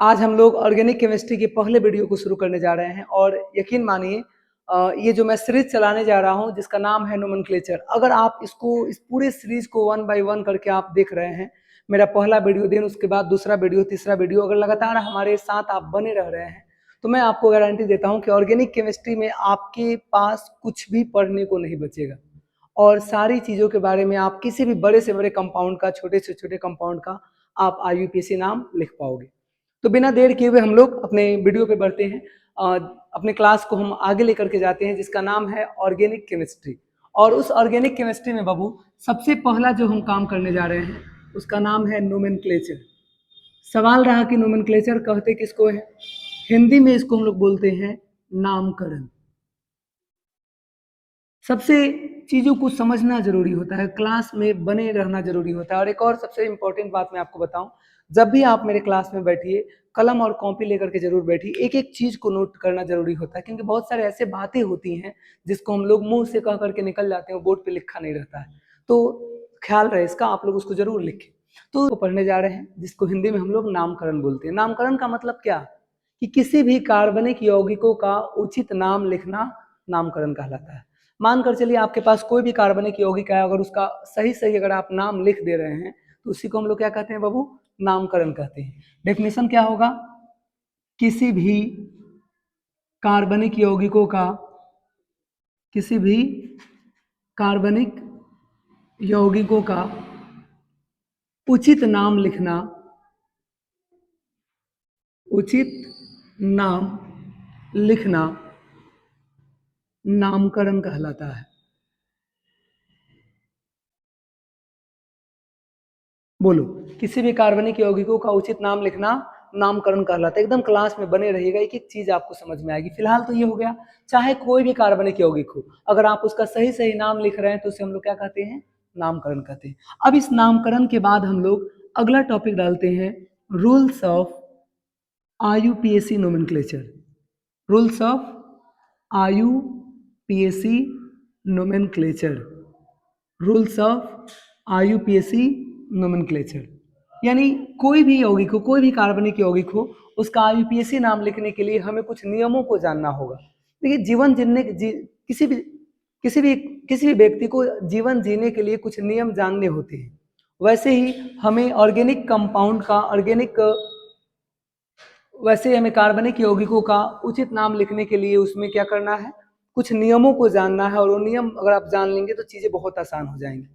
आज हम लोग ऑर्गेनिक केमिस्ट्री के पहले वीडियो को शुरू करने जा रहे हैं और यकीन मानिए ये जो मैं सीरीज चलाने जा रहा हूं जिसका नाम है नोमेनक्लेचर। अगर आप इस पूरे सीरीज को वन बाय वन करके आप देख रहे हैं, मेरा पहला वीडियो देन उसके बाद दूसरा वीडियो तीसरा वीडियो, अगर लगातार हमारे साथ आप बने रह रहे हैं तो मैं आपको गारंटी देता हूं कि ऑर्गेनिक केमिस्ट्री में आपके पास कुछ भी पढ़ने को नहीं बचेगा और सारी चीज़ों के बारे में आप किसी भी बड़े से बड़े कंपाउंड का, छोटे से छोटे कंपाउंड का आप IUPAC नाम लिख पाओगे। तो बिना देर किए हुए हम लोग अपने वीडियो पे बढ़ते हैं। अपने क्लास को हम आगे लेकर के जाते हैं जिसका नाम है ऑर्गेनिक केमिस्ट्री। और उस ऑर्गेनिक केमिस्ट्री में बाबू सबसे पहला जो हम काम करने जा रहे हैं उसका नाम है नोमेनक्लेचर। सवाल रहा कि नोमेनक्लेचर कहते किसको है? हिंदी में इसको हम लोग बोलते हैं नामकरण। सबसे चीज़ों को समझना जरूरी होता है, क्लास में बने रहना जरूरी होता है। और एक और सबसे इम्पोर्टेंट बात मैं आपको बताऊं, जब भी आप मेरे क्लास में बैठिए कलम और कॉपी लेकर के जरूर बैठिए, एक एक चीज़ को नोट करना जरूरी होता है क्योंकि बहुत सारे ऐसे बातें होती हैं जिसको हम लोग मुंह से कह करके निकल जाते हैं, बोर्ड पे लिखा नहीं रहता है। तो ख्याल रहे इसका, आप लोग उसको जरूर लिखें। तो पढ़ने जा रहे हैं जिसको हिंदी में हम लोग नामकरण बोलते हैं। नामकरण का मतलब क्या? कि किसी भी कार्बनिक यौगिकों का उचित नाम लिखना नामकरण कहलाता है। मानकर चलिए आपके पास कोई भी कार्बनिक यौगिक है, अगर उसका सही सही अगर आप नाम लिख दे रहे हैं तो उसी को हम लोग क्या कहते हैं बाबू? नामकरण कहते हैं। डेफिनेशन क्या होगा? किसी भी कार्बनिक यौगिकों का, किसी भी कार्बनिक यौगिकों का उचित नाम लिखना, उचित नाम लिखना नामकरण कहलाता है। बोलो, किसी भी कार्बनिक यौगिकों का उचित नाम लिखना नामकरण कहलाता है। एकदम क्लास में बने रहिएगा, एक एक चीज आपको समझ में आएगी। फिलहाल तो ये हो गया, चाहे कोई भी कार्बनिक यौगिक हो, अगर आप उसका सही सही नाम लिख रहे हैं तो उसे हम लोग क्या कहते हैं? नामकरण कहते हैं। अब इस नामकरण के बाद हम लोग अगला टॉपिक डालते हैं, rules of IUPAC nomenclature. Rules of IUPAC nomenclature. Rules of IUPAC nomenclature, यानी कोई भी यौगिक हो, कोई भी कार्बनिक यौगिक हो, उसका IUPAC नाम लिखने के लिए हमें कुछ नियमों को जानना होगा। देखिए, जीवन जीने किसी भी किसी भी किसी भी व्यक्ति को जीवन जीने के लिए कुछ नियम जानने होते हैं। वैसे ही हमें ऑर्गेनिक कंपाउंड का, वैसे हमें कार्बनिक यौगिकों का उचित नाम लिखने के लिए उसमें क्या करना है? कुछ नियमों को जानना है, और वो नियम अगर आप जान लेंगे तो चीजें बहुत आसान हो जाएंगी।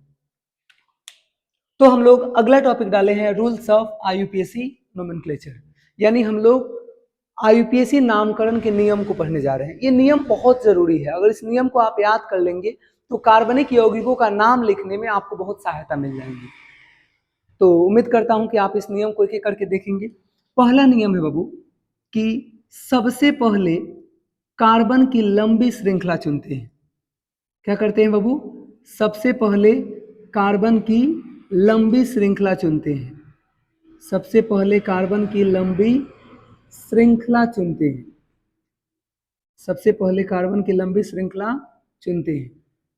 तो हम लोग अगला टॉपिक डाले हैं, रूल्स ऑफ IUPAC नोमेनक्लेचर, यानी हम लोग IUPAC नामकरण के नियम को पढ़ने जा रहे हैं। ये नियम बहुत जरूरी है, अगर इस नियम को आप याद कर लेंगे तो कार्बनिक यौगिकों का नाम लिखने में आपको बहुत सहायता मिल जाएगी। तो उम्मीद करता हूं कि आप इस नियम को एक एक करके देखेंगे। पहला नियम है बाबू कि सबसे पहले कार्बन की लंबी श्रृंखला चुनते हैं। क्या करते हैं बाबू? सबसे पहले कार्बन की लंबी श्रृंखला चुनते हैं। सबसे पहले कार्बन की लंबी श्रृंखला चुनते हैं। सबसे पहले कार्बन की लंबी श्रृंखला चुनते हैं,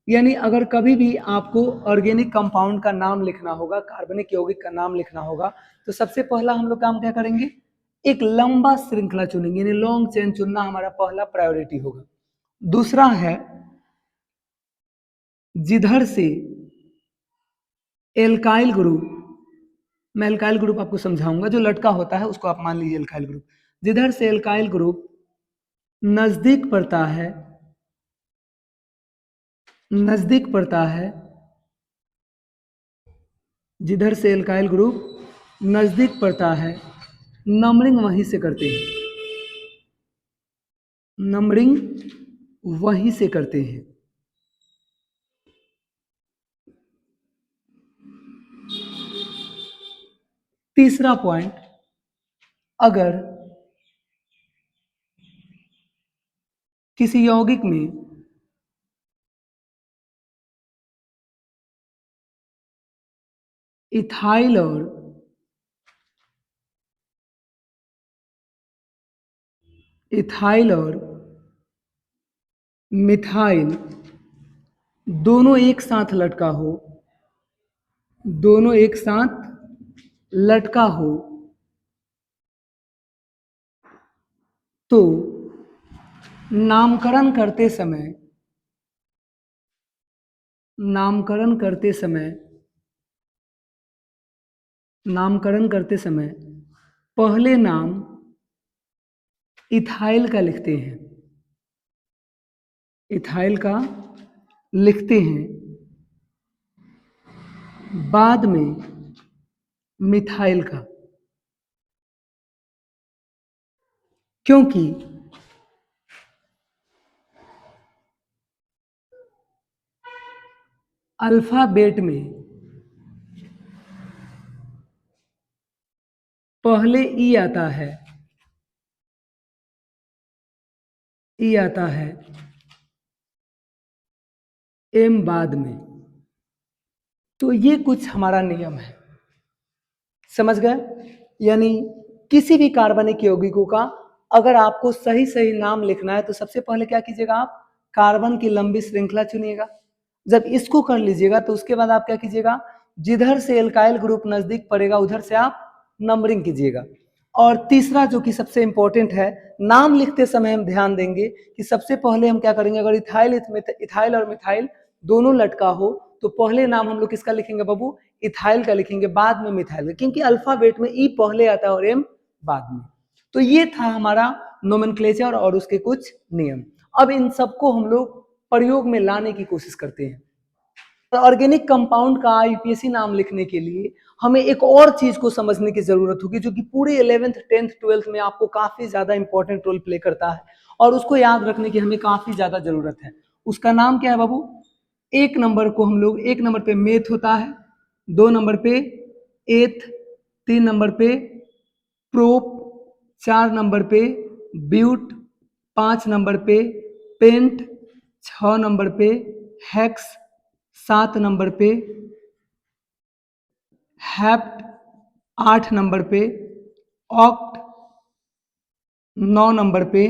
यानी अगर कभी भी आपको ऑर्गेनिक कंपाउंड का नाम लिखना होगा, कार्बनिक यौगिक का नाम लिखना होगा, तो सबसे पहला हम लोग काम क्या करेंगे? एक लंबा श्रृंखला चुनेंगे, यानी लॉन्ग चेन चुनना हमारा पहला प्रायोरिटी होगा। दूसरा है, जिधर से एल्काइल ग्रुप, मैं एल्काइल ग्रुप आपको समझाऊंगा, जो लटका होता है उसको आप मान लीजिए एल्काइल ग्रुप। जिधर से एल्काइल ग्रुप नजदीक पड़ता है, नजदीक पड़ता है, जिधर से एल्काइल ग्रुप नजदीक पड़ता है, नंबरिंग वहीं से करते हैं। नंबरिंग वहीं से करते हैं। तीसरा पॉइंट, अगर किसी यौगिक में इथाइल और मिथाइल दोनों एक साथ लटका हो, दोनों एक साथ लटका हो, तो नामकरण करते समय नामकरण करते समय नामकरण करते समय पहले नाम इथाइल का लिखते हैं, इथाइल का लिखते हैं, बाद में मिथाइल का, क्योंकि अल्फाबेट में पहले ई आता है, ई आता है, एम बाद में। तो ये कुछ हमारा नियम है, समझ गए? यानी किसी भी कार्बनिक यौगिकों का अगर आपको सही सही नाम लिखना है तो सबसे पहले क्या कीजिएगा, आप कार्बन की लंबी श्रृंखला चुनिएगा। जब इसको कर लीजिएगा तो उसके बाद आप क्या कीजिएगा, जिधर से एल्काइल ग्रुप नजदीक पड़ेगा उधर से आप नंबरिंग कीजिएगा। और तीसरा जो कि सबसे इंपॉर्टेंट है, नाम लिखते समय हम ध्यान देंगे कि सबसे पहले हम क्या करेंगे, अगर इथाइल और मिथाइल दोनों लटका हो तो पहले नाम हम लोग किसका लिखेंगे बाबू, इथाइल का लिखेंगे, बाद में मिथाइल का, क्योंकि अल्फाबेट में ई पहले आता है और एम बाद में। तो ये था हमारा नोमेनक्लेचर और उसके कुछ नियम। अब इन सबको हम लोग प्रयोग में लाने की कोशिश करते हैं। ऑर्गेनिक कंपाउंड का यूपीएससी नाम लिखने के लिए हमें एक और चीज को समझने की जरूरत होगी, जो कि पूरे 11th 10th 12th में आपको काफी ज्यादा इंपॉर्टेंट रोल प्ले करता है और उसको याद रखने की हमें काफी ज्यादा जरूरत है। उसका नाम क्या है बाबू? एक नंबर को हम लोग, एक नंबर पे मेथ होता है, 2 नंबर पे एथ, 3 नंबर पे प्रोप, 4 नंबर पे ब्यूट, 5 नंबर पे पेंट, 6 नंबर पे हेक्स, 7 नंबर पे हैप्ट, 8 नंबर पे ऑक्ट, 9 नंबर पे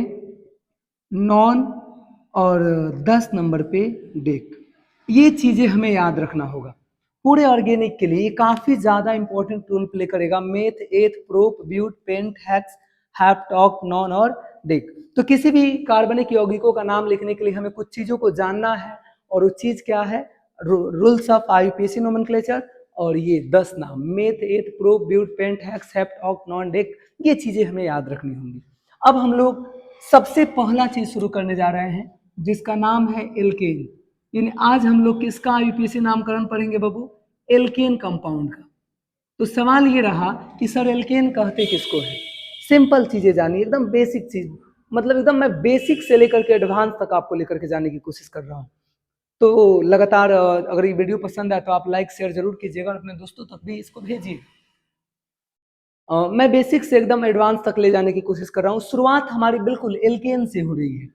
नॉन और 10 नंबर पे डेक। ये चीजें हमें याद रखना होगा पूरे ऑर्गेनिक के लिए। ये काफी ज्यादा इंपॉर्टेंट रोल प्ले करेगा, meth, eth, prop, but, pent, hex, hept, oct, non और डेक। तो किसी भी कार्बनिक यौगिकों का नाम लिखने के लिए हमें कुछ चीजों को जानना है, और वो चीज क्या है, रूल्स ऑफ आईयूपीएसी नोमेनक्लेचर, और ये 10 नाम meth, eth, prop, but, pent, hex, hept, oct, non, dec, ये चीजें हमें याद रखनी होंगी। अब हम लोग सबसे पहला चीज शुरू करने जा रहे हैं जिसका नाम है एल्केन। यानी आज हम लोग किसका यूपीएससी नामकरण पढ़ेंगे बाबू? एल्केन कंपाउंड का। तो सवाल ये रहा कि सर एल्केन कहते किसको है? सिंपल चीजें जानिए, एकदम बेसिक चीज, मतलब एकदम मैं बेसिक से लेकर के एडवांस तक आपको लेकर के जाने की कोशिश कर रहा हूँ। तो लगातार अगर ये वीडियो पसंद आए तो आप लाइक शेयर जरूर कीजिएगा और अपने दोस्तों तक भी इसको भेजिए। मैं बेसिक से एकदम एडवांस तक ले जाने की कोशिश कर रहा हूँ। शुरुआत हमारी बिल्कुल एल्केन से हो रही है।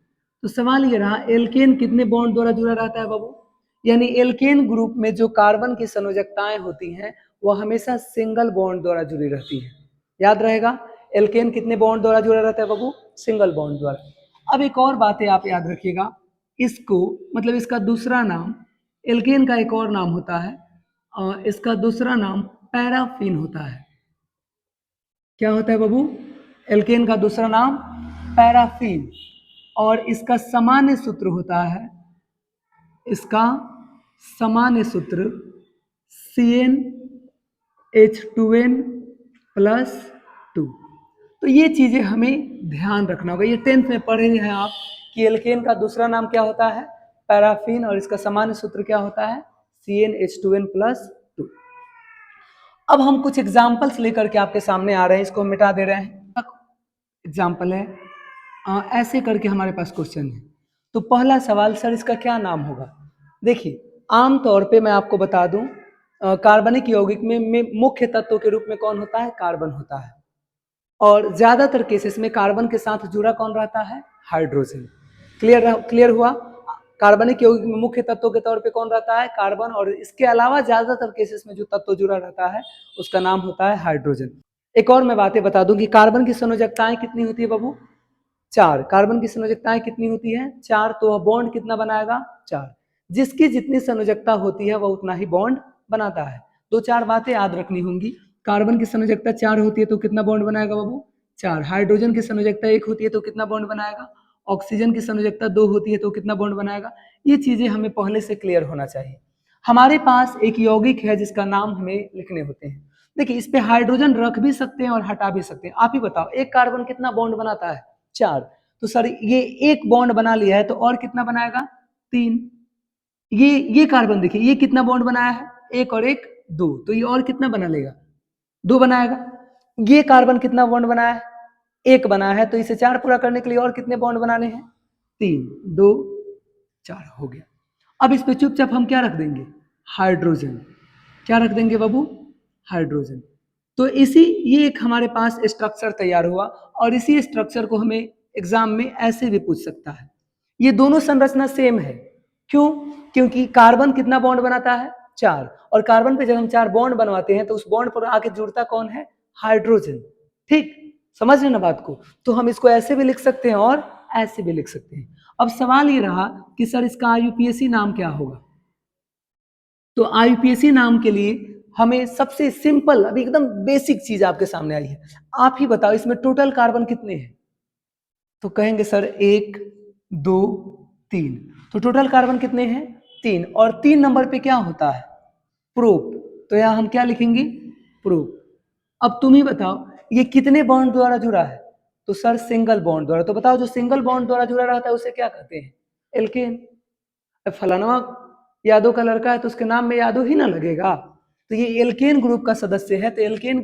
तो सवाल ये रहा, एल्केन कितने बॉन्ड द्वारा जुड़ा रहता है बाबू? यानी एल्केन ग्रुप में जो कार्बन की संयोजकताएं होती हैं वह हमेशा सिंगल बॉन्ड द्वारा जुड़ी रहती है। याद रहेगा, एल्केन कितने बॉन्ड द्वारा जुड़ा रहता है बाबू? सिंगल बॉन्ड द्वारा। अब एक और बात है, आप याद रखिएगा, इसको मतलब इसका दूसरा नाम, एल्केन का एक और नाम होता है, इसका दूसरा नाम पैराफिन होता है। क्या होता है बाबू? एल्केन का दूसरा नाम पैराफिन, और इसका सामान्य सूत्र होता है, इसका सामान्य सूत्र CnH2n+2। तो ये चीजें हमें ध्यान रखना होगा। ये 10th में पढ़े हैं आप कि एल्केन का दूसरा नाम क्या होता है? पैराफिन, और इसका सामान्य सूत्र क्या होता है? CnH2n+2। अब हम कुछ एग्जाम्पल्स लेकर के आपके सामने आ रहे हैं, इसको मिटा दे रहे हैं। एग्जाम्पल है, ऐसे करके हमारे पास क्वेश्चन है। तो पहला सवाल, सर इसका क्या नाम होगा? देखिए, आमतौर पे मैं आपको बता दूं, कार्बनिक यौगिक में मुख्य तत्व के रूप में कौन होता है? कार्बन होता है। और ज्यादातर केसेस में कार्बन के साथ जुड़ा कौन रहता है? हाइड्रोजन। क्लियर हुआ? कार्बनिक यौगिक में मुख्य तत्व के तौर पे कौन रहता है? कार्बन, और इसके अलावा ज्यादातर केसेस में जो तत्व जुड़ा रहता है उसका नाम होता है हाइड्रोजन। एक और मैं बातें बता दूं कि कार्बन की संयोजकताएं कितनी होती है बाबू? 4। कार्बन की संयोजकताएं कितनी होती है? 4। तो बॉन्ड कितना बनाएगा? 4। जिसकी जितनी संयोजकता होती है वह उतना ही बॉन्ड बनाता है। 2-4 बातें याद रखनी होंगी। कार्बन की संयोजकता 4 होती है तो कितना बॉन्ड बनाएगा बाबू? 4। हाइड्रोजन की संयोजकता 1 होती है तो कितना बॉन्ड बनाएगा, ऑक्सीजन की संयोजकता 2 होती है तो कितना बॉन्ड बनाएगा। ये चीजें हमें पहले से क्लियर होना चाहिए। हमारे पास एक यौगिक है जिसका नाम हमें लिखने होते हैं। देखिए इस पे हाइड्रोजन रख भी सकते हैं और हटा भी सकते हैं। आप ही बताओ एक कार्बन कितना बॉन्ड बनाता है, 4। तो सर ये एक बॉन्ड बना लिया है तो और कितना बनाएगा, 3। ये कार्बन देखिए ये कितना बॉन्ड बनाया है, 1 और 1 2, तो ये और कितना बना लेगा, 2 बनाएगा। ये कार्बन कितना बॉन्ड बनाया है, 1 बनाया है, तो इसे 4 पूरा करने के लिए और कितने बॉन्ड बनाने हैं, 3 2 4 हो गया। अब इस पे चुपचाप हम क्या रख देंगे, हाइड्रोजन। क्या रख देंगे बाबू, हाइड्रोजन। तो इसी ये एक हमारे पास स्ट्रक्चर तैयार हुआ और इसी स्ट्रक्चर को हमें एग्जाम में ऐसे भी पूछ सकता है। ये दोनों संरचना सेम है, क्यों, क्योंकि कार्बन कितना बॉन्ड बनाता है, 4, और कार्बन पे जब हम 4 बॉन्ड बनवाते हैं तो उस बॉन्ड पर आके जुड़ता कौन है, हाइड्रोजन। ठीक, समझ रहे ना बात को। तो हम इसको ऐसे भी लिख सकते हैं और ऐसे भी लिख सकते हैं। अब सवाल ये रहा कि सर इसका आईयूपीएसी नाम क्या होगा। तो आईयूपीएसी नाम के लिए हमें सबसे सिंपल, अभी एकदम बेसिक चीज आपके सामने आई है। आप ही बताओ इसमें टोटल कार्बन कितने हैं, तो कहेंगे सर 1 2 3, तो टोटल कार्बन कितने हैं, 3, और 3 नंबर पे क्या होता है, प्रोप, तो यहां हम क्या लिखेंगे, प्रोप। अब तुम ही बताओ ये कितने बॉन्ड द्वारा जुड़ा है, तो सर सिंगल बॉन्ड द्वारा। तो बताओ जो सिंगल बॉन्ड द्वारा जुड़ा रहता है उसे क्या कहते हैं, एल्केन। फलाना यादव का लड़का है तो उसके नाम में यादव ही ना लगेगा, तो ये एल्केन ग्रुप का सदस्य है, तो एल्केन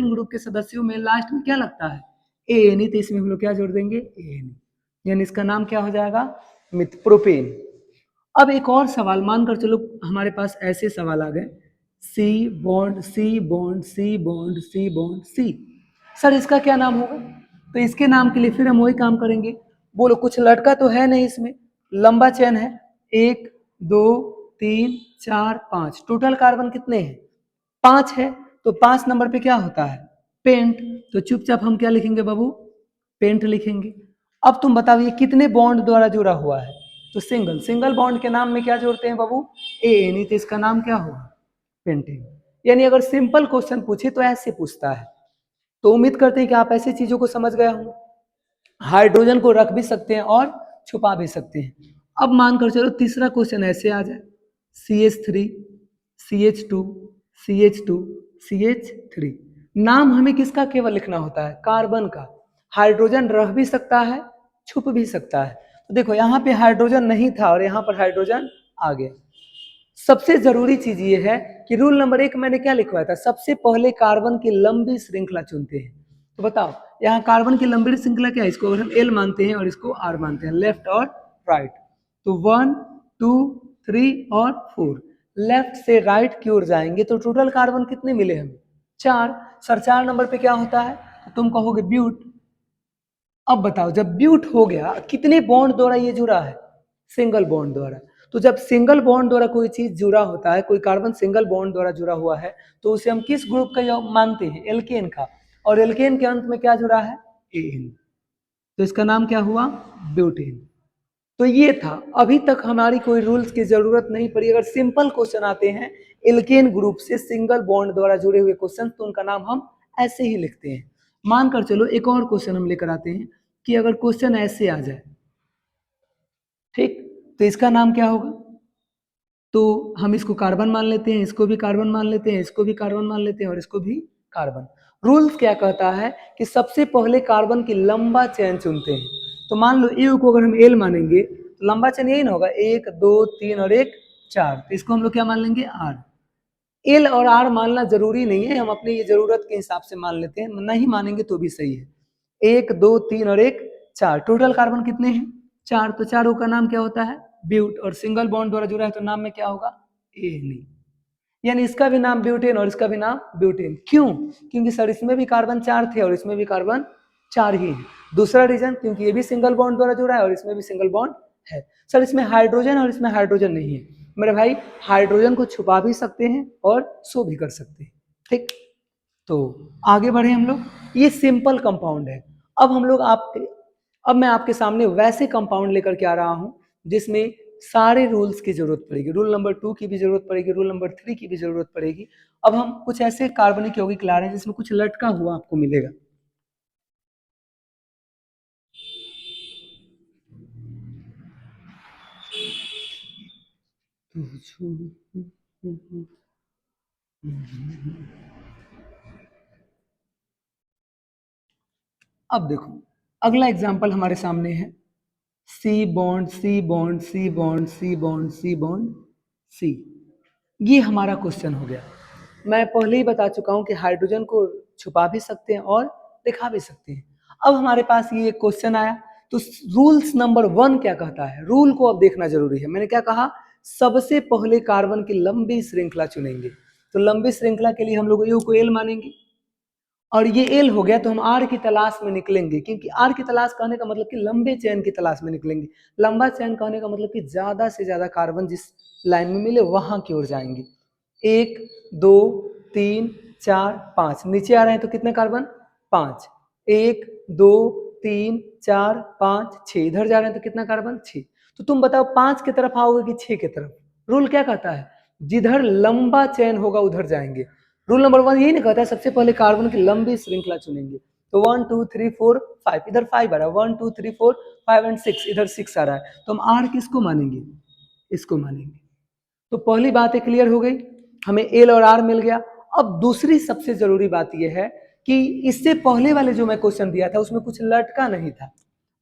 ग्रुप के सदस्यों में लास्ट में क्या लगता है, एएनई, तो इसमें हम लोग क्या जोड़ देंगे, एएनई, यानी इसका नाम क्या हो जाएगा, प्रोपेन। अब एक और सवाल मानकर चलो हमारे पास ऐसे सवाल आ गए, C bond C bond C bond C bond C, sir इसका क्या नाम होगा। तो इसके नाम के लिए फिर हम वही काम करेंगे, बोलो कुछ लटका तो है नहीं इसमें, लंबा चेन है, 1 2 3 4 5, टोटल कार्बन कितने हैं, 5 है, तो 5 नंबर पे क्या होता है, पेंट। तो चुपचाप हम क्या लिखेंगे बाबू, पेंट लिखेंगे। अब तुम बताओ ये कितने बॉन्ड द्वारा जुड़ा हुआ है, तो सिंगल, सिंगल बॉन्ड के नाम में क्या जोड़ते हैं बाबू, एएनई, तो इसका नाम क्या होगा, पेंटेन। यानी अगर सिंपल क्वेश्चन पूछे तो ऐसे पूछता है। तो उम्मीद करते हैं कि आप ऐसी चीजों को समझ गए होंगे। हाइड्रोजन को रख भी सकते हैं और छुपा भी सकते हैं। अब मानकर चलो तीसरा क्वेश्चन ऐसे आ जाए, CH3 CH2 CH2 CH3, नाम हमें किसका केवल लिखना होता है, कार्बन का। हाइड्रोजन रह भी सकता है, छुप भी सकता है। तो देखो यहाँ पे हाइड्रोजन नहीं था और यहाँ पर हाइड्रोजन आ गया। सबसे जरूरी चीज ये है कि रूल नंबर 1 मैंने क्या लिखवाया था, सबसे पहले कार्बन की लंबी श्रृंखला चुनते हैं। तो बताओ यहाँ कार्बन की लंबी श्रृंखला क्या है, इसको अगर हम एल मानते हैं और इसको आर मानते हैं, लेफ्ट और राइट, तो 1 2 3 और 4, लेफ्ट से राइट की ओर जाएंगे तो टोटल कार्बन कितने मिले हमें, 4। सर 4 नंबर पे क्या होता है, तो तुम कहोगे ब्यूट। अब बताओ जब ब्यूट हो गया कितने बॉन्ड द्वारा ये जुड़ा है, सिंगल बॉन्ड द्वारा। तो जब सिंगल बॉन्ड द्वारा कोई चीज जुड़ा होता है, कोई कार्बन सिंगल बॉन्ड द्वारा जुड़ा हुआ है, तो उसे हम किस ग्रुप का मानते हैं, एल्केन का। और एल्केन के अंत में क्या जुड़ा है, एन, तो इसका नाम क्या हुआ, ब्यूटेन। तो ये था, अभी तक हमारी कोई रूल्स की जरूरत नहीं पड़ी। अगर सिंपल क्वेश्चन आते हैं एल्केन ग्रुप से सिंगल बॉन्ड द्वारा जुड़े हुए क्वेश्चन, तो उनका नाम हम ऐसे ही लिखते हैं। मानकर चलो एक और क्वेश्चन हम लेकर आते हैं कि अगर क्वेश्चन ऐसे आ जाए, ठीक, तो इसका नाम क्या होगा, तो हम इसको कार्बन मान लेते हैं, इसको भी कार्बन मान लेते हैं, इसको भी कार्बन मान लेते हैं और इसको भी कार्बन। रूल्स क्या कहता है कि सबसे पहले कार्बन की लंबा चेन चुनते हैं। तो मान लो ए को अगर हम एल मानेंगे तो लंबा चेन यही ना होगा, 1 2 3 और 1 4, तो इसको हम लोग क्या मान लेंगे, आर। एल और आर मानना जरूरी नहीं है, हम अपनी ये जरूरत के हिसाब से मान लेते हैं, नहीं मानेंगे तो भी सही है। 1 2 3 और 1 4, टोटल कार्बन कितने हैं, 4, तो चारों का नाम क्या होता है, ब्यूट, और सिंगल बॉन्ड द्वारा जुड़ा है तो नाम में क्या होगा, एनी। यानी इसका भी नाम ब्यूटेन और इसका भी नाम ब्यूटेन। क्यों, क्योंकि सर इसमें भी कार्बन 4 थे और इसमें भी कार्बन 4 ही है। दूसरा रीजन, क्योंकि ये भी सिंगल बॉन्ड द्वारा जुड़ा है और इसमें भी सिंगल बॉन्ड है। सर इसमें हाइड्रोजन और इसमें हाइड्रोजन नहीं है, मेरे भाई हाइड्रोजन को छुपा भी सकते हैं और शो भी कर सकते हैं। ठीक, तो आगे बढ़े हम लोग, ये सिंपल कंपाउंड है। अब हम लोग अब मैं आपके सामने वैसे कंपाउंड लेकर के आ रहा हूं जिसमें सारे रूल्स की जरूरत पड़ेगी, रूल नंबर 2 की भी जरूरत पड़ेगी, रूल नंबर 3 की भी जरूरत पड़ेगी। अब हम कुछ ऐसे कार्बनिक यौगिक ला रहे हैं जिसमें कुछ लटका हुआ आपको मिलेगा। अब देखो, अगला एग्जाम्पल हमारे सामने है C bond C bond C bond C bond C bond C. ये हमारा क्वेश्चन हो गया। मैं पहले ही बता चुका हूं कि हाइड्रोजन को छुपा भी सकते हैं और दिखा भी सकते हैं। अब हमारे पास ये एक क्वेश्चन आया, तो रूल्स नंबर 1 क्या कहता है, रूल को अब देखना जरूरी है। मैंने क्या कहा, सबसे पहले कार्बन की लंबी श्रृंखला चुनेंगे। तो लंबी श्रृंखला के लिए हम लोग यू को एल मानेंगे, और ये एल हो गया तो हम आर की तलाश में निकलेंगे, क्योंकि आर की तलाश कहने का मतलब कि लंबे चेन की तलाश में निकलेंगे। लंबा चेन कहने का मतलब कि ज्यादा से ज्यादा कार्बन जिस लाइन में मिले वहां की ओर जाएंगे। 1 2 3 4 5, नीचे आ रहे हैं तो कितने कार्बन, 5। 1 2 3 4 5 6, इधर जा रहे हैं तो कितना कार्बन, 6। तो तुम बताओ 5 की तरफ आओगे कि 6 की तरफ। रूल क्या कहता है, जिधर लंबा चेन होगा उधर जाएंगे। रूल नंबर 1 यही नहीं कहता है सबसे पहले कार्बन की लंबी श्रृंखला चुनेंगे। तो 1 2 3 4 5, इधर 5 आ रहा है, 1 2 3 4 5 एंड 6, इधर 6 आ रहा है, तो हम आर किसको मानेंगे, इसको मानेंगे। तो पहली बात क्लियर हो गई, हमें एल और आर मिल गया। अब दूसरी सबसे जरूरी बात यह है कि इससे पहले वाले जो मैं क्वेश्चन दिया था उसमें कुछ लटका नहीं था।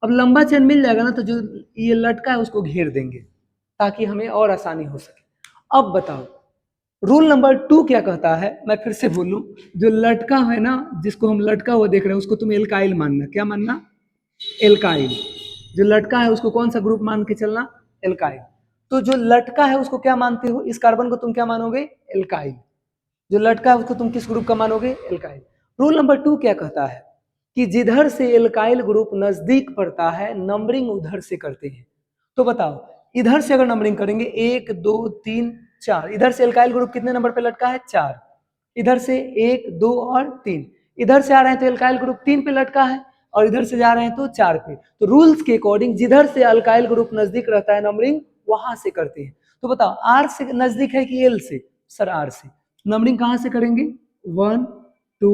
अब लंबा चेन मिल जाएगा ना, तो जो ये लटका है उसको घेर देंगे ताकि हमें और आसानी हो सके। अब बताओ रूल नंबर 2 क्या कहता है, मैं फिर से बोलूं, जो लटका है ना, जिसको हम लटका हुआ देख रहे हैं उसको तुम एल्काइल मानना। क्या मानना, एल्काइल। जो लटका है उसको कौन सा ग्रुप मान के चलना, एल्काइल। तो जो लटका है उसको क्या मानते हो, इस कार्बन को तुम क्या मानोगे, एल्काइल। जो लटका है उसको तुम किस ग्रुप का मानोगे, एल्काइल। रूल नंबर 2 क्या कहता है कि जिधर से एल्काइल ग्रुप नजदीक पड़ता है नंबरिंग उधर से करते हैं। तो बताओ इधर से अगर नंबरिंग करेंगे 1 2 3 4, इधर से एल्काइल ग्रुप कितने नंबर पे लटका है, 4। इधर से 1 2 और 3, इधर से आ रहे हैं तो एल्काइल ग्रुप 3 पे लटका है, और इधर से जा रहे हैं तो 4 पे। तो रूल्स के अकॉर्डिंग जिधर से अल्काइल ग्रुप नजदीक रहता है नंबरिंग वहां से करते हैं। तो बताओ आर से नजदीक है कि एल से, सर आर से। नंबरिंग कहां से करेंगे, 1 2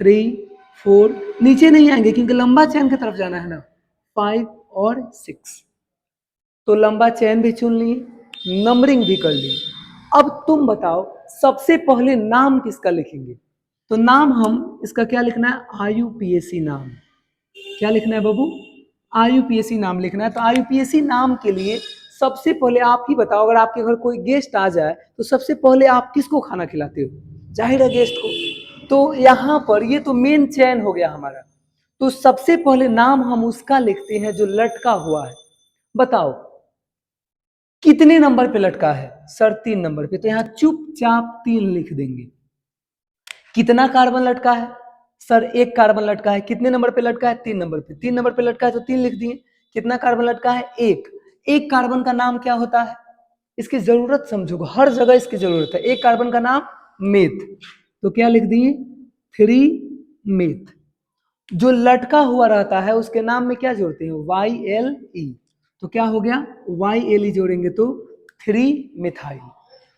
3 4, नीचे नहीं आएंगे क्योंकि लंबा चेन की तरफ जाना है ना, 5 और 6। तो लंबा चेन भी चुन लिए, नंबरिंग भी कर ली। अब तुम बताओ सबसे पहले नाम किसका लिखेंगे। तो नाम हम इसका क्या लिखना है, आईयूपीएसी नाम। क्या लिखना है बाबू, आईयूपीएसी नाम लिखना है। तो आईयूपीएसी नाम के लिए सबसे पहले आप ही बताओ, अगर आपके घर कोई गेस्ट आ जाए तो सबसे पहले आप किसको खाना खिलाते हो, जाहिर है गेस्ट को। तो यहाँ पर ये तो मेन चैन हो गया हमारा। तो सबसे पहले नाम हम उसका लिखते हैं जो लटका हुआ है। बताओ कितने नंबर पे लटका है, सर 3 नंबर पे। तो यहाँ चुपचाप 3 लिख देंगे। कितना कार्बन लटका है, सर 1 कार्बन लटका है। कितने नंबर पे लटका है, 3 नंबर पे। 3 नंबर पे लटका है तो 3 लिख दिए। कितना कार्बन लटका है, 1। एक कार्बन का नाम क्या होता है, इसकी जरूरत समझो, हर जगह इसकी जरूरत है। एक कार्बन का नाम मेथ, तो क्या लिख दिए, 3 मेथ। जो लटका हुआ रहता है उसके नाम में क्या जोड़ते हैं, YLE। तो क्या हो गया, YLE जोड़ेंगे तो 3 मिथाइल।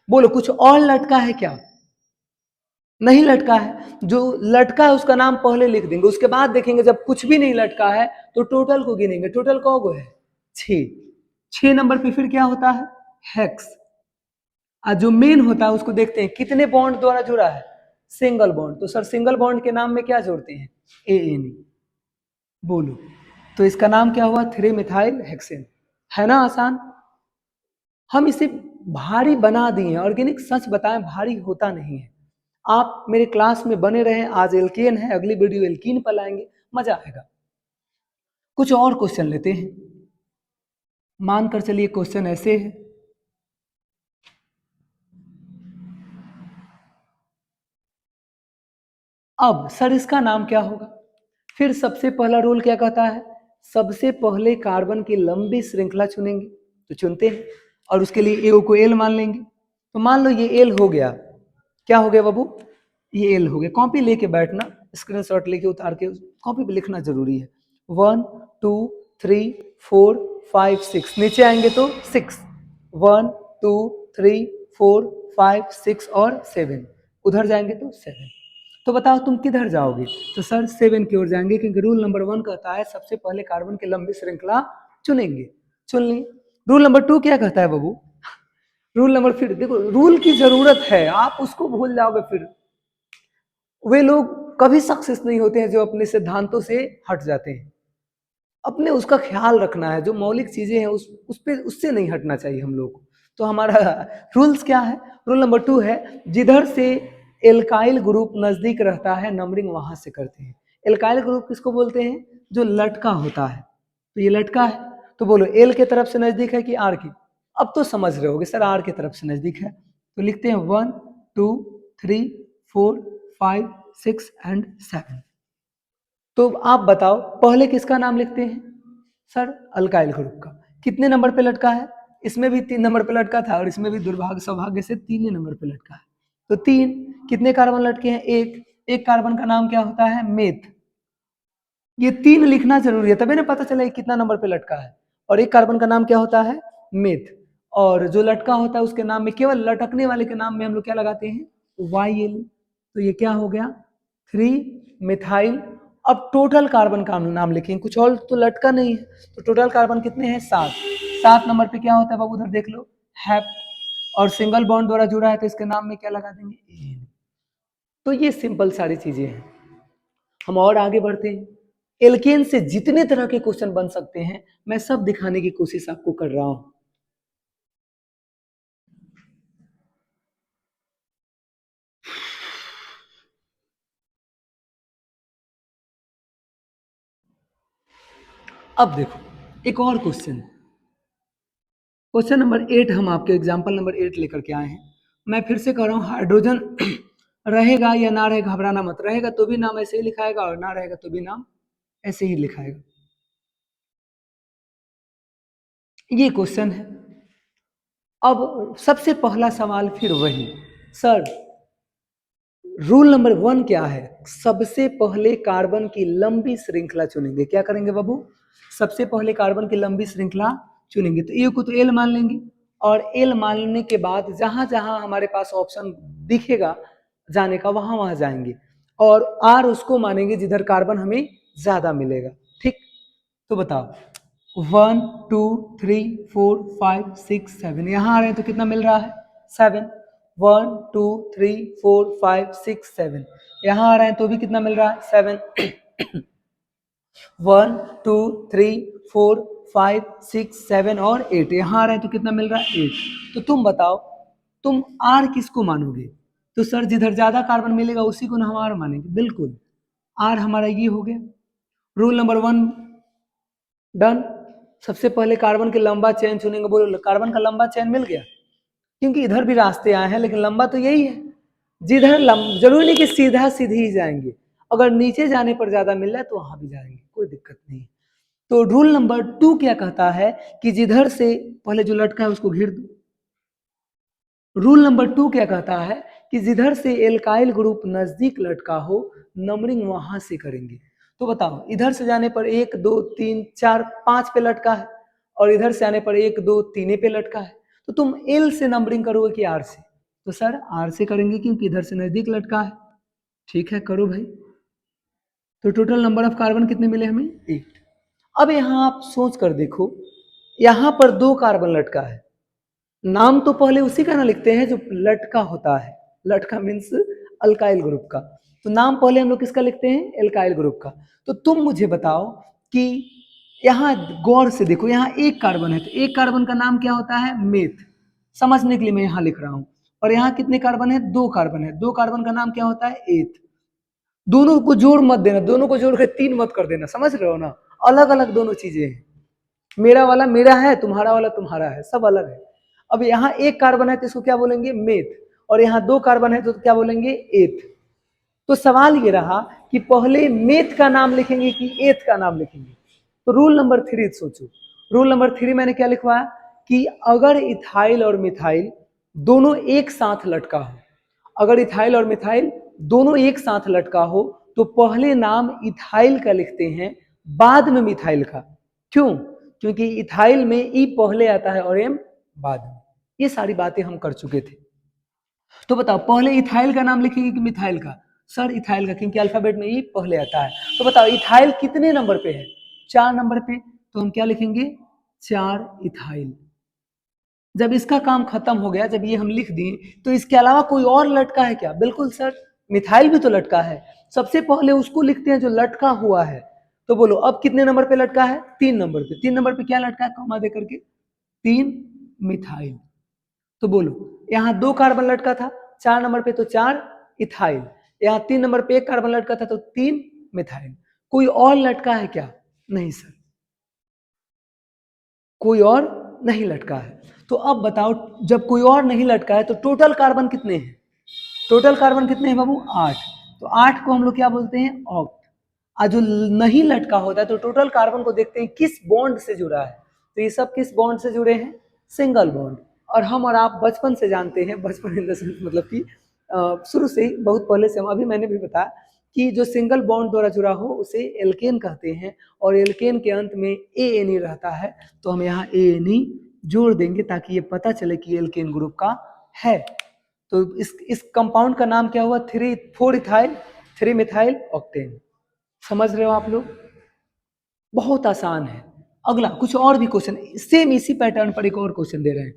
बोलो कुछ और लटका है क्या, नहीं लटका है। जो लटका है उसका नाम पहले लिख देंगे, उसके बाद देखेंगे जब कुछ भी नहीं लटका है तो टोटल को गिनेंगे। टोटल कौन है, 6। 6 नंबर पे फिर क्या होता है, हेक्स। और जो मेन होता है उसको देखते हैं कितने बॉन्ड द्वारा जुड़ा है, सिंगल बॉन्ड। तो सर सिंगल बॉन्ड के नाम में क्या जोड़ते हैं, ANE। बोलो तो इसका नाम क्या हुआ, 3 मिथाइल हेक्सेन। है ना आसान। हम इसे भारी बना दिए। ऑर्गेनिक सच बताएं भारी होता नहीं है। आप मेरे क्लास में बने रहें, आज एल्केन है, अगली वीडियो एल्कीन पर लाएंगे, मजा आएगा। कुछ और क्वेश्चन लेते हैं। मानकर चलिए क्वेश्चन ऐसे है, अब सर इसका नाम क्या होगा। फिर सबसे पहला रूल क्या कहता है, सबसे पहले कार्बन की लंबी श्रृंखला चुनेंगे। तो चुनते हैं और उसके लिए ए को एल मान लेंगे। तो मान लो ये एल हो गया, क्या हो गया बाबू, ये एल हो गया। कॉपी लेके बैठना, स्क्रीनशॉट लेके उतार के कॉपी पे लिखना जरूरी है। 1 2 3 4 5 6, नीचे आएंगे तो 6। 1 2 3 4 5 6 और 7, उधर जाएंगे तो 7। तो बताओ तुम किधर जाओगे, तो सर 7 की ओर जाएंगे, क्योंकि रूल नंबर 1 कहता है सबसे पहले कार्बन की लंबी श्रृंखला चुनेंगे। चुन ली। रूल नंबर 2 क्या कहता है बाबू, रूल नंबर, फिर देखो रूल की जरूरत है, आप उसको भूल जाओगे फिर वे लोग कभी सक्सेस नहीं होते हैं जो अपने सिद्धांतों से हट जाते हैं। अपने उसका ख्याल रखना है, जो मौलिक चीजें हैं उस पे उससे नहीं हटना चाहिए हम लोग को। तो हमारा रूल्स क्या है? रूल नंबर 2 है, जिधर से एल्काइल ग्रुप नजदीक रहता है नंबरिंग वहां से करते हैं। एल्काइल ग्रुप किसको बोलते हैं? जो लटका होता है। तो ये लटका है, तो बोलो एल के तरफ से नजदीक है कि आर की? अब तो समझ रहे होगे सर, आर की तरफ से नजदीक है। तो लिखते हैं 1 2 3 4 5 6 एंड 7। तो आप बताओ पहले किसका नाम लिखते हैं? सर अल्काइल ग्रुप का। कितने नंबर पे लटका है? इसमें भी 3 नंबर पे लटका था और इसमें भी दुर्भाग्य सौभाग्य से 3 ही नंबर पे लटका है। तो 3, कितने कार्बन लटके हैं? एक कार्बन का नाम क्या होता है? मेथ। ये 3 लिखना जरूरी है, तभी ना पता चला ये कितना नंबर पे लटका है। और एक कार्बन का नाम क्या होता है? मेथ। और जो लटका होता है उसके नाम में, केवल लटकने वाले के नाम में हम लोग क्या लगाते हैं? YL। तो ये क्या हो गया? 3 मिथाइल। अब टोटल कार्बन का नाम लिखेंगे, कुछ और तो लटका नहीं है। तो टोटल कार्बन कितने हैं? 7। 7 नंबर पे क्या होता है बाबू? उधर देख लो, हैप। और सिंगल बॉन्ड द्वारा जुड़ा है तो इसके नाम में क्या लगा देंगे? एन। तो ये सिंपल सारी चीजें हैं। हम और आगे बढ़ते हैं। एल्केन से जितने तरह के क्वेश्चन बन सकते हैं मैं सब दिखाने की कोशिश आपको कर रहा हूं। अब देखो एक और क्वेश्चन, क्वेश्चन नंबर 8 हम आपके एग्जाम्पल नंबर 8 लेकर के आए हैं। मैं फिर से कह रहा हूं, हाइड्रोजन रहेगा या ना रहेगा घबराना मत, रहेगा तो भी नाम ऐसे ही लिखाएगा और ना रहेगा तो भी नाम ऐसे ही लिखाएगा। ये क्वेश्चन है। अब सबसे पहला सवाल फिर वही, सर रूल नंबर 1 क्या है? सबसे पहले कार्बन की लंबी श्रृंखला चुनेंगे। क्या करेंगे बाबू? सबसे पहले कार्बन की लंबी श्रृंखला चुनेंगे। तो ए को तो एल मान लेंगे, और एल मानने के बाद जहां जहां हमारे पास ऑप्शन दिखेगा जाने का वहां वहां जाएंगे, और आर उसको मानेंगे जिधर कार्बन हमें ज्यादा मिलेगा। ठीक, तो बताओ 1 2 3 4 5 6 7, यहां आ रहे हैं तो कितना मिल रहा है? 7। 1 2 3 4 5 6 7, यहां आ रहे हैं तो भी कितना मिल रहा है? 7। 1 2 3 4 5 6 7 और 8, यहां आ रहे हैं तो कितना मिल रहा है? 8। तो तुम बताओ तुम आर किसको मानोगे? तो सर जिधर ज्यादा कार्बन मिलेगा उसी को ना हम आर मानेंगे। बिल्कुल, आर हमारा ये हो गया। Rule number 1 done. सबसे पहले कार्बन के लंबा चेन चुनेंगे। बोलो कार्बन का लंबा चेन मिल गया, क्योंकि इधर भी रास्ते आए हैं लेकिन लंबा तो यही है। जिधर जरूरी नहीं कि सीधा सीधे ही जाएंगे, अगर नीचे जाने पर ज्यादा मिल रहा है तो वहां भी जाएंगे, कोई दिक्कत नहीं। तो रूल नंबर 2 क्या कहता है कि जिधर से पहले जो लटका है उसको घेर दो। रूल नंबर 2 क्या कहता है कि जिधर से एल्काइल ग्रुप नजदीक लटका हो नंबरिंग वहां से करेंगे। तो बताओ इधर से जाने पर 1 2 3 4 5 पे लटका है, और इधर से आने पर 1 2 3 पे लटका है। तो तुम एल से नंबरिंग करोगे कि आर से? तो सर आर से करेंगे क्योंकि इधर से नजदीक लटका है। ठीक है, करो भाई। तो टोटल नंबर ऑफ कार्बन कितने मिले हमें? 8। अब यहां आप सोच कर देखो, यहां पर 2 कार्बन लटका है, नाम तो पहले उसी का ना लिखते हैं जो लटका होता है। लटका मीन्स अल्काइल ग्रुप का। तो नाम पहले हम लोग किसका लिखते हैं? एल्काइल ग्रुप का। तो तुम मुझे बताओ कि यहाँ गौर से देखो, यहाँ एक कार्बन है तो एक कार्बन का नाम क्या होता है? मेथ। समझने के लिए मैं यहाँ लिख रहा हूँ। और यहाँ कितने कार्बन है? 2 कार्बन है, 2 कार्बन का नाम क्या होता है? एथ। दोनों को जोड़ मत देना, दोनों को जोड़ के 3 मत कर देना, समझ रहे हो ना? अलग अलग दोनों चीजें हैं। मेरा वाला मेरा है, तुम्हारा वाला तुम्हारा है, सब अलग है। अब यहाँ एक कार्बन है तो इसको क्या बोलेंगे? मेथ। और यहाँ 2 कार्बन है तो क्या बोलेंगे? एथ। तो सवाल ये रहा कि पहले मेथ का नाम लिखेंगे कि एथ का नाम लिखेंगे? तो रूल नंबर 3 सोचो। रूल नंबर 3 मैंने क्या लिखवाया कि अगर इथाइल और मिथाइल दोनों एक साथ लटका हो, अगर इथाइल और मिथाइल दोनों एक साथ लटका हो तो पहले नाम इथाइल का लिखते हैं, बाद में मिथाइल का। क्यों? क्योंकि इथाइल में ई पहले आता है और एम बाद में। ये सारी बातें हम कर चुके थे। तो बताओ पहले इथाइल का नाम लिखेंगे कि मिथाइल का? सर इथाइल का, क्योंकि अल्फाबेट में ई पहले आता है। तो बताओ इथाइल कितने नंबर पे है? 4 नंबर पे। तो हम क्या लिखेंगे? 4 इथाइल। जब इसका काम खत्म हो गया, जब ये हम लिख दिए, तो इसके अलावा कोई और लटका है क्या? बिल्कुल सर, मिथाइल भी तो लटका है। सबसे पहले उसको लिखते हैं जो लटका हुआ है। तो बोलो अब कितने नंबर पे लटका है? 3 नंबर पे। 3 नंबर पे क्या लटका है कॉमा दे करके? 3 मिथाइल। तो बोलो यहाँ 2 कार्बन लटका था, 4 नंबर पे तो 4 इथाइल। यहाँ 3 नंबर पे 1 कार्बन लटका था तो 3 मिथाइल। कोई और लटका है क्या? नहीं सर, कोई और नहीं लटका है। तो अब बताओ, जब कोई और नहीं लटका है तो टोटल कार्बन कितने हैं? टोटल कार्बन कितने हैं बाबू? 8। तो 8 को हम लोग क्या बोलते हैं? ऑक्ट। और जो नहीं लटका होता है तो टोटल कार्बन को देखते हैं किस बॉन्ड से जुड़ा है। तो ये सब किस बॉन्ड से जुड़े हैं? Single bond. और हम और आप बचपन से जानते हैं, बचपन इन द सेंस मतलब कि शुरू से ही, बहुत पहले से हम, अभी मैंने भी बताया कि जो सिंगल बॉन्ड द्वारा जुड़ा हो उसे एल्केन कहते हैं, और एल्केन के अंत में ए रहता है। तो हम यहाँ ए जोड़ देंगे ताकि ये पता चले कि एल्केन ग्रुप का है। तो इस कंपाउंड का नाम क्या हुआ? 4 इथाइल 3 मिथाइल ऑक्टेन। समझ रहे हो आप लोग? बहुत आसान है। अगला कुछ और भी क्वेश्चन सेम इसी पैटर्न पर एक और क्वेश्चन दे रहे हैं।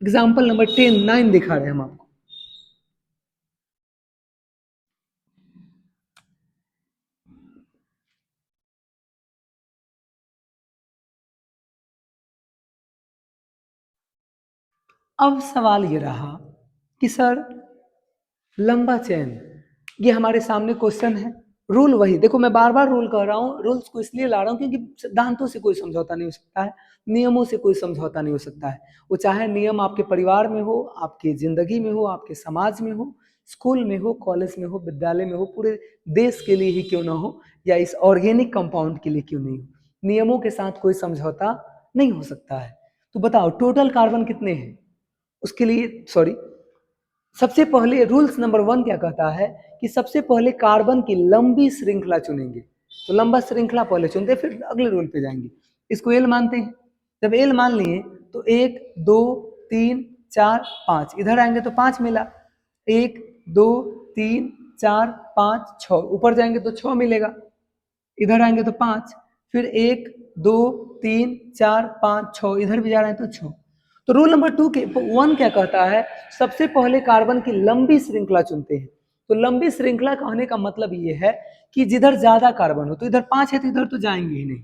एग्जाम्पल नंबर 9 दिखा रहे हैं हम आपको। अब सवाल ये रहा कि सर लंबा चेन, ये हमारे सामने क्वेश्चन है। रूल वही, देखो मैं बार बार रूल कह रहा हूँ, रूल्स को इसलिए ला रहा हूँ क्योंकि सिद्धांतों से कोई समझौता नहीं हो सकता है, नियमों से कोई समझौता नहीं हो सकता है। वो चाहे नियम आपके परिवार में हो, आपकी जिंदगी में हो, आपके समाज में हो, स्कूल में हो, कॉलेज में हो, विद्यालय में हो, पूरे देश के लिए ही क्यों ना हो, या इस ऑर्गेनिक कंपाउंड के लिए क्यों नहीं हो, नियमों के साथ कोई समझौता नहीं हो सकता है। तो बताओ टोटल कार्बन कितने हैं? उसके लिए सॉरी, सबसे पहले रूल्स नंबर 1 क्या कहता है कि सबसे पहले कार्बन की लंबी श्रृंखला चुनेंगे। तो लंबा श्रृंखला पहले चुनते हैं, फिर अगले रूल पे जाएंगे। इसको एल मानते हैं। जब एल मान लिए तो 1 2 3 4 5, इधर आएंगे तो 5 मिला। 1 2 3 4 5 6, ऊपर जाएंगे तो 6 मिलेगा। इधर आएंगे तो 5, फिर 1 2 3 4 5 6, इधर भी जा रहे हैं तो 6। तो रूल नंबर 2 के 1 क्या कहता है? सबसे पहले कार्बन की लंबी श्रृंखला चुनते हैं। तो लंबी श्रृंखला कहने का मतलब ये है कि जिधर ज्यादा कार्बन हो, तो इधर 5 है तो इधर तो जाएंगे ही नहीं।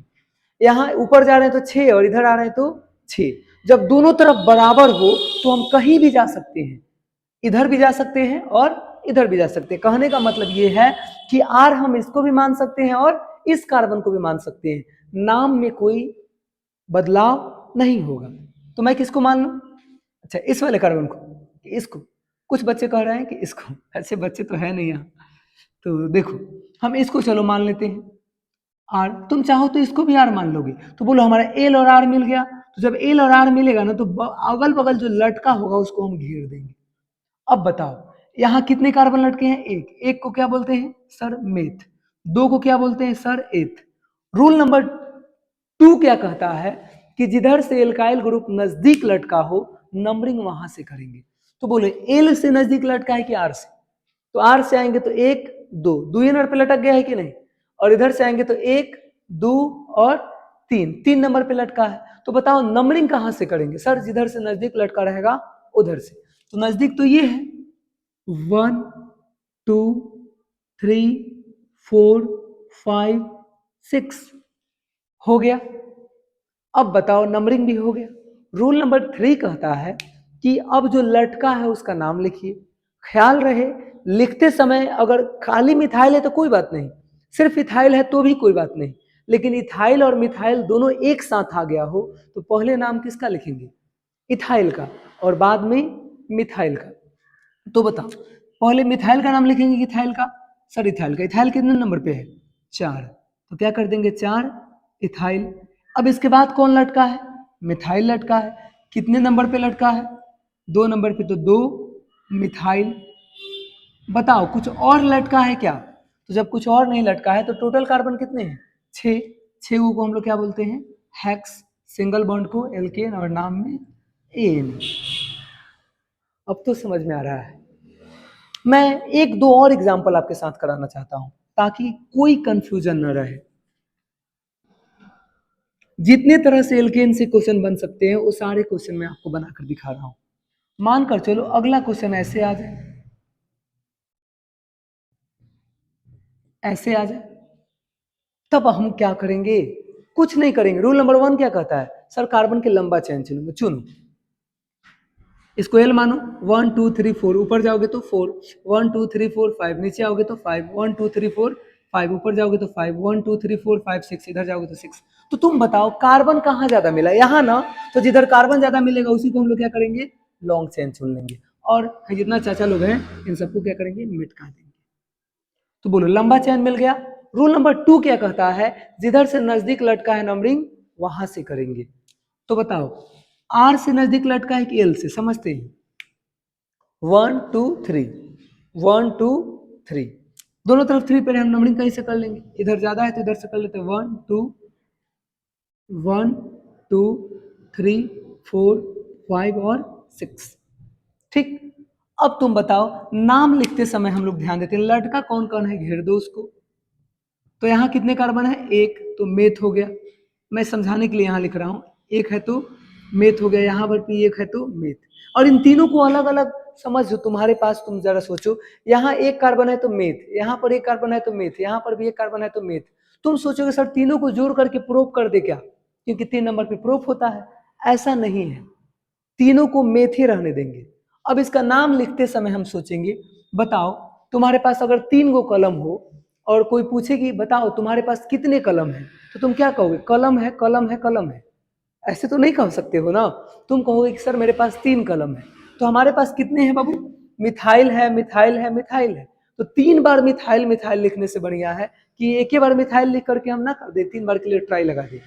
यहाँ ऊपर जा रहे हैं तो 6 और इधर आ रहे हैं तो 6। जब दोनों तरफ बराबर हो तो हम कहीं भी जा सकते हैं, इधर भी जा सकते हैं और इधर भी जा सकते हैं। कहने का मतलब ये है कि आर हम इसको भी मान सकते हैं और इस कार्बन को भी मान सकते हैं, नाम में कोई बदलाव नहीं होगा। तो मैं किसको मान लूं? अच्छा, इस वाले कार्बन को, इसको। कुछ बच्चे कह रहे हैं कि इसको, ऐसे बच्चे तो है नहीं यहाँ। तो देखो हम इसको चलो मान लेते हैं आर, तुम चाहो तो इसको भी आर मान लोगे। तो बोलो हमारा एल और आर मिल गया। तो जब एल और आर मिलेगा ना तो अगल बगल जो लटका होगा उसको हम घेर देंगे। अब बताओ यहाँ कितने कार्बन लटके हैं? एक को क्या बोलते हैं सर? मेथ। 2 को क्या बोलते हैं सर? एथ। रूल नंबर 2 क्या कहता है कि जिधर से एल्काइल ग्रुप नजदीक लटका हो नंबरिंग वहां से करेंगे। तो बोले एल से नजदीक लटका है कि आर से? तो आर से आएंगे तो 1 2, 2 नंबर पे लटक गया है कि नहीं? और इधर से आएंगे तो 1 2 और 3, 3 नंबर पे लटका है। तो बताओ नंबरिंग कहां से करेंगे? सर जिधर से नजदीक लटका रहेगा उधर से। तो नजदीक तो ये है 1 2 3 4 5 6 हो गया। अब बताओ नंबरिंग भी हो गया। रूल नंबर 3 कहता है कि अब जो लटका है उसका नाम लिखिए। ख्याल रहे लिखते समय अगर खाली मिथाइल है तो कोई बात नहीं, सिर्फ इथाइल है तो भी कोई बात नहीं, लेकिन इथाइल और मिथाइल दोनों एक साथ आ गया हो तो पहले नाम किसका लिखेंगे? इथाइल का, और बाद में मिथाइल का। तो बताओ पहले मिथाइल का नाम लिखेंगे कि इथाइल का? सर इथाइल का। इथाइल कितने नंबर पे है? 4। तो क्या कर देंगे 4 इथाइल। अब इसके बाद कौन लटका है? मिथाइल लटका है। कितने नंबर पे लटका है? 2 नंबर पे, तो 2 मिथाइल। बताओ कुछ और लटका है क्या? तो जब कुछ और नहीं लटका है तो टोटल कार्बन कितने हैं? 6। 6 को हम लोग क्या बोलते हैं? हेक्स। सिंगल बॉन्ड को एल्केन और नाम में एन। अब तो समझ में आ रहा है। मैं एक दो और एग्जाम्पल आपके साथ कराना चाहता हूं ताकि कोई कंफ्यूजन न रहे। जितने तरह से एल्केन से क्वेश्चन बन सकते हैं वो सारे क्वेश्चन मैं आपको बनाकर दिखा रहा हूं। मानकर चलो अगला क्वेश्चन ऐसे आ जाए, ऐसे आ जाए, तब हम क्या करेंगे? कुछ नहीं करेंगे। रूल नंबर 1 क्या कहता है? सर कार्बन के लंबा चेन चुनूंगा, चुनो, इसको एल मानो। 1 2 3 4, ऊपर जाओगे तो 4, 1 2 3 4 5, नीचे आओगे तो 5, 1 2 3 4 5, ऊपर जाओगे तो 5, 1 2 3 4 5 6, इधर जाओगे तो 6। तो तुम बताओ कार्बन कहाँ ज्यादा मिला? यहाँ ना, तो जिधर कार्बन ज्यादा मिलेगा उसी को हम लोग क्या करेंगे? लॉन्ग चेन चुन लेंगे। और जितना चाचा लोग हैं इन सबको क्या करेंगे? मिटा देंगे। तो बोलो लंबा चेन मिल गया। रूल नंबर 2 क्या कहता है? जिधर से नजदीक लटका है नंबरिंग वहां से करेंगे। तो बताओ आर से नजदीक लटका है कि एल से? समझते हैं। 1 2 3, 1 2 3, दोनों तरफ 3 पे हम नंबरिंग कहीं से कर लेंगे। इधर ज्यादा है तो इधर से कर लेते हैं। 1 2 1 2 3 4 5 और 6। ठीक। अब तुम बताओ, नाम लिखते समय हम लोग ध्यान देते हैं लटका कौन कौन है, घेर दो उसको। तो यहाँ कितने कार्बन है? एक, तो मेथ हो गया। मैं समझाने के लिए यहाँ लिख रहा हूँ, एक है तो मेथ हो गया, यहाँ पर भी एक है तो मेथ। और इन तीनों को अलग अलग समझो तुम्हारे पास। तुम जरा सोचो, यहाँ एक कार्बन है तो मेथ, यहाँ पर एक कार्बन है तो मेथ, यहाँ पर भी एक कार्बन है तो मेथ। तुम सोचोगे सर तीनों को जोड़ करके प्रूफ कर दे क्या, क्योंकि 3 नंबर पे प्रूफ होता है। ऐसा नहीं है, तीनों को मेथ ही रहने देंगे। अब इसका नाम लिखते समय हम सोचेंगे, बताओ तुम्हारे पास अगर 3 गो कलम हो और कोई पूछे कि बताओ तुम्हारे पास कितने कलम है, तो तुम क्या कहोगे? कलम है, कलम है, कलम है। ऐसे तो नहीं कह सकते हो ना। तुम कहोगे कि सर मेरे पास 3 कलम है। तो हमारे पास कितने हैं बाबू? मिथाइल है, मिथाइल है, मिथाइल है। तो 3 बार मिथाइल मिथाइल लिखने से बढ़िया है कि एक ही बार मिथाइल लिख करके हम ना कर दे, 3 बार के लिए ट्राई लगा दे।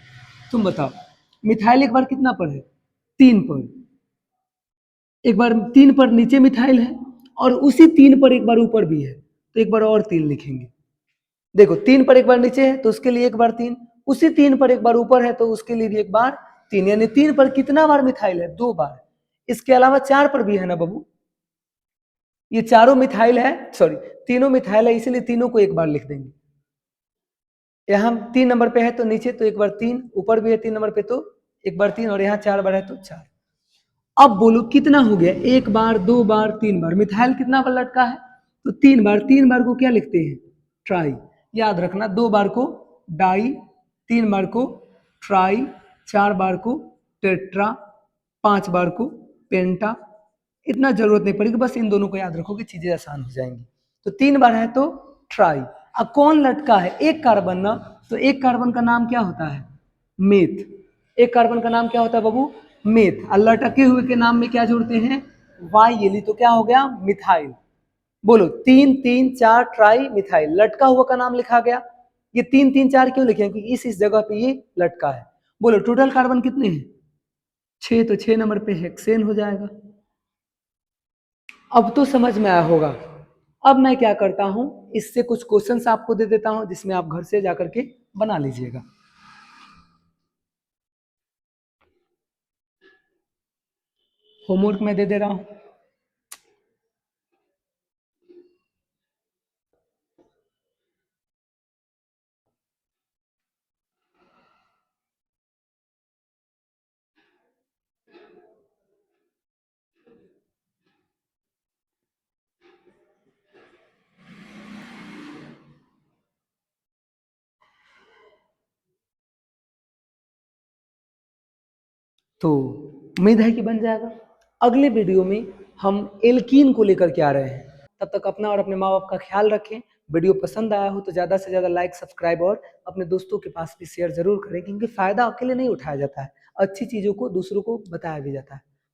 तुम बताओ मिथाइल एक बार कितना पर है? 3 पर। एक बार 3 पर नीचे मिथाइल है और उसी 3 पर एक बार ऊपर भी है, तो एक बार और 3 लिखेंगे। देखो 3 पर एक बार नीचे है तो उसके लिए एक बार 3, उसी 3 पर एक बार ऊपर है तो उसके लिए भी एक बार 3, यानी 3 पर कितना बार मिथाइल है? 2 बार। इसके अलावा 4 पर भी है ना बाबू, ये चारों मिथाइल है, सॉरी तीनों मिथाइल है, इसीलिए तीनों को एक बार लिख देंगे। यहाँ 3 नंबर पे है तो नीचे तो एक बार 3, ऊपर भी है 3 नंबर पे तो एक बार 3, और यहाँ 4 बार है तो 4। अब बोलो कितना हो गया? एक बार, 2 बार, 3 बार। मिथाइल कितना बार लटका है? तो 3 बार। 3 बार को क्या लिखते हैं? ट्राई। याद रखना, 2 बार को डाई, 3 बार को ट्राई, 4 बार को टेट्रा, 5 बार को पेंटा। इतना जरूरत नहीं पड़ेगी, बस इन दोनों को याद रखोगे चीजें आसान हो जाएंगी। तो 3 बार है तो ट्राई। अब कौन लटका है? एक कार्बन ना, तो एक कार्बन का नाम क्या होता है? मेथ। एक कार्बन का नाम क्या होता है बाबू? मेथ। और लटके हुए के नाम में क्या जोड़ते हैं? वाई एली, तो क्या हो गया? मिथाइल। बोलो 3 3 4 ट्राई मिथाइल। लटका हुआ का नाम लिखा गया। ये 3 3 4 क्यों लिखे? क्योंकि इस जगह पे ये लटका है। बोलो टोटल कार्बन कितने हैं? 6, तो 6 नंबर पे हेक्सेन हो जाएगा। अब तो समझ में आया होगा। अब मैं क्या करता हूं, इससे कुछ क्वेश्चंस आपको दे देता हूं जिसमें आप घर से जाकर के बना लीजिएगा। होमवर्क मैं दे दे रहा हूं। तो उम्मीद है कि बन जाएगा। अगले वीडियो में हम एल्कीन को लेकर के आ रहे हैं। तब तक अपना और अपने माँ बाप का ख्याल रखें। वीडियो पसंद आया हो तो ज़्यादा से ज़्यादा लाइक, सब्सक्राइब और अपने दोस्तों के पास भी शेयर जरूर करें, क्योंकि फ़ायदा अकेले नहीं उठाया जाता है, अच्छी चीज़ों को दूसरों को बताया भी जाता है।